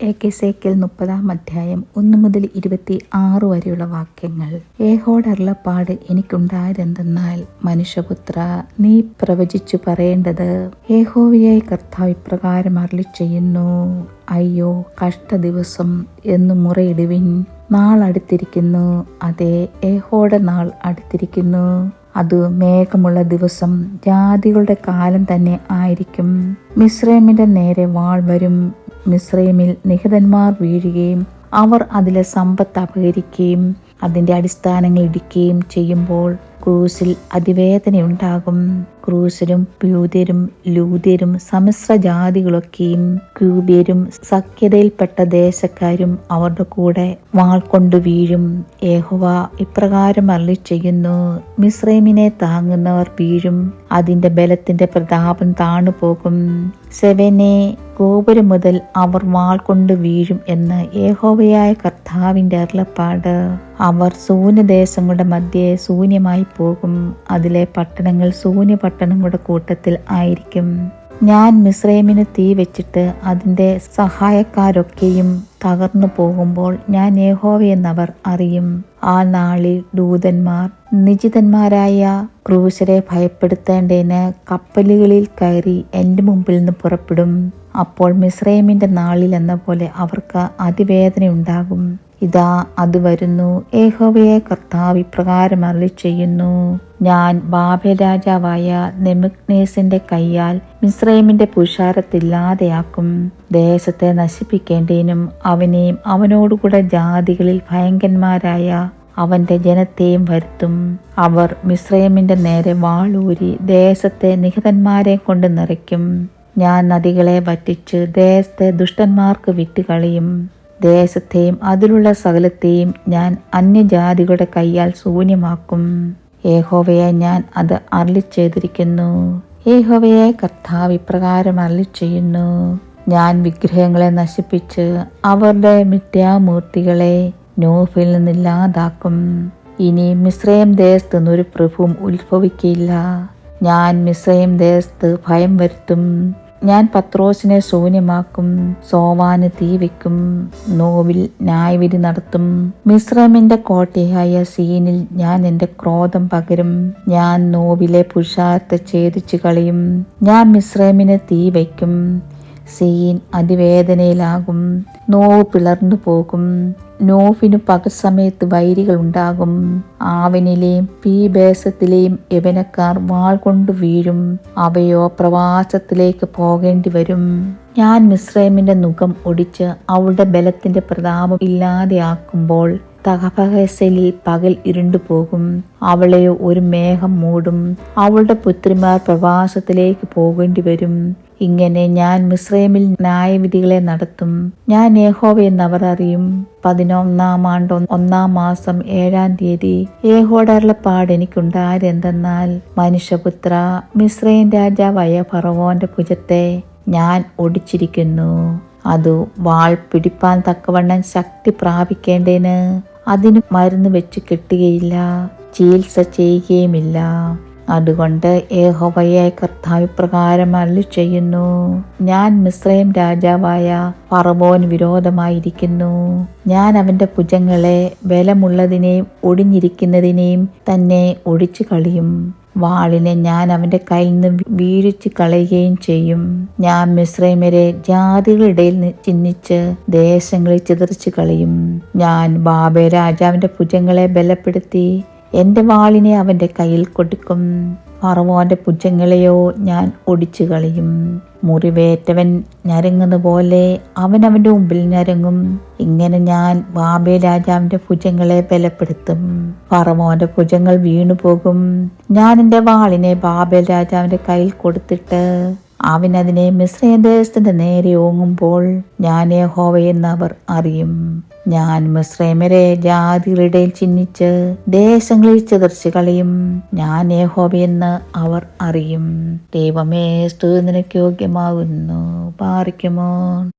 എസേക്കിയേൽ 30 അധ്യായം 1 മുതൽ 26 വരെയുള്ള വാക്യങ്ങൾ. യഹോവയുടെ അരുളപ്പാട് എനിക്കുണ്ടായതെന്തെന്നാൽ, മനുഷ്യപുത്ര, നീ പ്രവചിച്ചു പറയേണ്ടത്, യഹോവയായ കർത്താവ് ഇപ്രകാരം അരുളിച്ചെയ്യുന്നു. അയ്യോ, കഷ്ടദിവസം എന്ന് മുറയിടുവിൻ. നാൾ അടുത്തിരിക്കുന്നു, അതെ, യഹോവയുടെ നാൾ അടുത്തിരിക്കുന്നു. അത് മേഘമുള്ള ദിവസം, ജാതികളുടെ കാലം തന്നെ ആയിരിക്കും. മിസ്രയീമിന്റെ നേരെ വാൾ വരും. മിസ്രയീമിൽ നിഹതന്മാർ വീഴുകയും അവർ അതിലെ സമ്പത്ത് അപഹരിക്കുകയും അതിൻ്റെ അടിസ്ഥാനങ്ങൾ ഇടിക്കുകയും ചെയ്യുമ്പോൾ ക്രൂസിൽ അതിവേദനയുണ്ടാകും. ക്രൂസിലും പ്യൂത്യരും ലൂദ്യരും സമ്മിശ്ര ജാതികളൊക്കെയും ക്യൂബ്യരും സഖ്യതയിൽപ്പെട്ട ദേശക്കാരും അവരുടെ കൂടെ വാൾ കൊണ്ടു വീഴും. യഹോവ ഇപ്രകാരം അരുളിച്ചെയ്യുന്നു. മിസ്രയീമിനെ താങ്ങുന്നവർ വീഴും, അതിന്റെ ബലത്തിന്റെ പ്രതാപം താണുപോകും. സെവനെ, ഗോപുരം മുതൽ അവർ വാൾ കൊണ്ട് വീഴും എന്ന് യഹോവയായ കർത്താവിന്റെ അരുളപ്പാട്. അവർ ശൂന്യദേശങ്ങളുടെ മധ്യേ ശൂന്യമായി പോകും. അതിലെ പട്ടണങ്ങൾ ശൂന്യ പട്ടണങ്ങളുടെ കൂട്ടത്തിൽ ആയിരിക്കും. ഞാൻ മിസ്രയീമിന് തീ വെച്ചിട്ട് അതിൻ്റെ സഹായക്കാരൊക്കെയും തകർന്നു പോകുമ്പോൾ ഞാൻ യഹോവയെന്നവർ അറിയും. ആ നാളിൽ ദൂതന്മാർ നിജിതന്മാരായ ക്രൂശരെ ഭയപ്പെടുത്തേണ്ടതിന് കപ്പലുകളിൽ കയറി എൻ്റെ മുമ്പിൽ നിന്ന് പുറപ്പെടും. അപ്പോൾ മിസ്രയീമിന്റെ നാളിൽ എന്ന പോലെ അവർക്ക് അതിവേദനയുണ്ടാകും. ഇതാ, അത് വരുന്നു. യഹോവയായ കർത്താവ് ഇപ്രകാരം അരുളിച്ചെയ്യുന്നു. ഞാൻ ബാബേൽ രാജാവായ നെബൂഖദ്നേസറിന്റെ കയ്യാൽ മിസ്രയീമിന്റെ പുരുഷാരത്തില്ലാതെയാക്കും. ദേശത്തെ നശിപ്പിക്കേണ്ടതിനും അവനെയും അവനോടുകൂടെ ജാതികളിൽ ഭയങ്കരന്മാരായ അവന്റെ ജനത്തെയും വരുത്തും. അവർ മിസ്രയീമിന്റെ നേരെ വാളൂരി ദേശത്തെ നിഹതന്മാരെ കൊണ്ട് നിറയ്ക്കും. ഞാൻ നദികളെ വറ്റിച്ച് ദേശത്തെ ദുഷ്ടന്മാർക്ക് വിട്ടുകളയും. ദേശത്തെയും അതിലുള്ള സകലത്തെയും ഞാൻ അന്യജാതികളുടെ കയ്യാൽ ശൂന്യമാക്കും. യഹോവയായ ഞാൻ അത് അരുളിച്ചെയ്തിരിക്കുന്നു. യഹോവയായ കർത്താവ് ഇപ്രകാരം അരുളിച്ചെയ്യുന്നു. ഞാൻ വിഗ്രഹങ്ങളെ നശിപ്പിച്ച് അവരുടെ മിഥ്യാമൂർത്തികളെ നോഫിൽ നിന്നില്ലാതാക്കും. ഇനി മിസ്രയീം ദേശത്ത് നിന്നൊരു പ്രഭുവും ഉത്ഭവിക്കില്ല. ഞാൻ മിസ്രയീം ദേശത്ത് ഭയം വരുത്തും. ഞാൻ പത്രോസിനെ ശൂന്യമാക്കും. സോവാന് തീ വയ്ക്കും. നോവിൽ ന്യായവിധി നടത്തും. മിസ്രയീമിന്റെ കോട്ടയായ സീനിൽ ഞാൻ എൻ്റെ ക്രോധം പകരും. ഞാൻ നോവിലെ പുരുഷാരത്തെ ഛേദിച്ചു കളയും. ഞാൻ മിസ്രയീമിന് തീ വയ്ക്കും. സീൻ അതിവേദനയിലാകും. നോവ് പിളർന്നു പോകും. നോഫിനു പകൽ സമയത്ത് വൈരികൾ ഉണ്ടാകും. ആവനിലെയും പീബേസത്തിലെയും യവനക്കാർ വാൾ കൊണ്ടു വീഴും. അവയോ പ്രവാസത്തിലേക്ക് പോകേണ്ടി വരും. ഞാൻ മിസ്രയീമിന്റെ നുകം ഒടിച്ച് അവളുടെ ബലത്തിന്റെ പ്രതാപം ഇല്ലാതെയാക്കുമ്പോൾ തഹപഹേസലിൽ പകൽ ഇരുണ്ടുപോകും. അവളെ ഒരു മേഘം മൂടും. അവളുടെ പുത്രിമാർ പ്രവാസത്തിലേക്ക് പോകേണ്ടി വരും. ഇങ്ങനെ ഞാൻ മിസ്രയീമിൽ ന്യായവിധികളെ നടത്തും. ഞാൻ യഹോവയെന്നവർ അറിയും. 11-ാം ആണ്ട് 1-ാം മാസം 7-ാം തീയതി യഹോവയുടെ അരുളപ്പാട് എനിക്കുണ്ടായതെന്തെന്നാൽ, മനുഷ്യപുത്ര, മിസ്രയീം രാജാവായ ഫറവോന്റെ ഭുജത്തെ ഞാൻ ഒടിച്ചിരിക്കുന്നു. അത് വാൾ പിടിപ്പാൻ തക്കവണ്ണം ശക്തി പ്രാപിക്കേണ്ടതിന് അതിന് മരുന്ന് വെച്ച് കെട്ടുകയില്ല, ചികിത്സ ചെയ്യുകയുമില്ല. അതുകൊണ്ട് യഹോവയായ കർത്താവ് ഇപ്രകാരം അരുളിച്ചെയ്യുന്നു. ഞാൻ മിസ്രയീം രാജാവായ ഫറവോന് വിരോധമായിരിക്കുന്നു. ഞാൻ അവന്റെ ഭുജങ്ങളെ ബലമുള്ളതിനെയും ഒടിഞ്ഞിരിക്കുന്നതിനെയും തന്നെ ഒടിച്ചു കളയും. വാളിനെ ഞാൻ അവന്റെ കയ്യിൽ നിന്ന് വീഴിച്ചു കളയുകയും ചെയ്യും. ഞാൻ മിസ്രയീമ്യരെ ജാതികളുടെ ഇടയിൽ ചിഹ്നിച്ച് ദേശങ്ങളിൽ ചിതറിച്ചു കളയും. ഞാൻ ബാബേൽ രാജാവിന്റെ ഭുജങ്ങളെ ബലപ്പെടുത്തി എൻ്റെ വാളിനെ അവന്റെ കയ്യിൽ കൊടുക്കും. ഫറവോന്റെ ഭുജങ്ങളെയോ ഞാൻ ഒടിച്ചു കളയും. മുറിവേറ്റവൻ ഞരങ്ങുന്ന പോലെ അവൻ അവന്റെ മുമ്പിൽ ഞരങ്ങും. ഇങ്ങനെ ഞാൻ ബാബേൽ രാജാവിന്റെ ഭുജങ്ങളെ ബലപ്പെടുത്തും. ഫറവോന്റെ ഭുജങ്ങൾ വീണുപോകും. ഞാൻ എൻ്റെ വാളിനെ ബാബേൽ രാജാവിന്റെ കയ്യിൽ കൊടുത്തിട്ട് അവൻ അതിനെ മിസ്രയീം ദേശത്തിന്റെ നേരെ ഓങ്ങുമ്പോൾ ഞാൻ യഹോവയെന്ന് അവർ അറിയും. ഞാൻ മിസ്രയീമ്യരെ ജാതികളുടെ ചിഹ്നിച്ച് ദേശങ്ങളിൽ ചിതറിച്ചു കളയും. ഞാൻ യഹോവയെന്ന് അവർ അറിയും. ദൈവമേ, സ്തുതി നിനക്ക് യോഗ്യമാകുന്നു. പാറിക്കുമോ.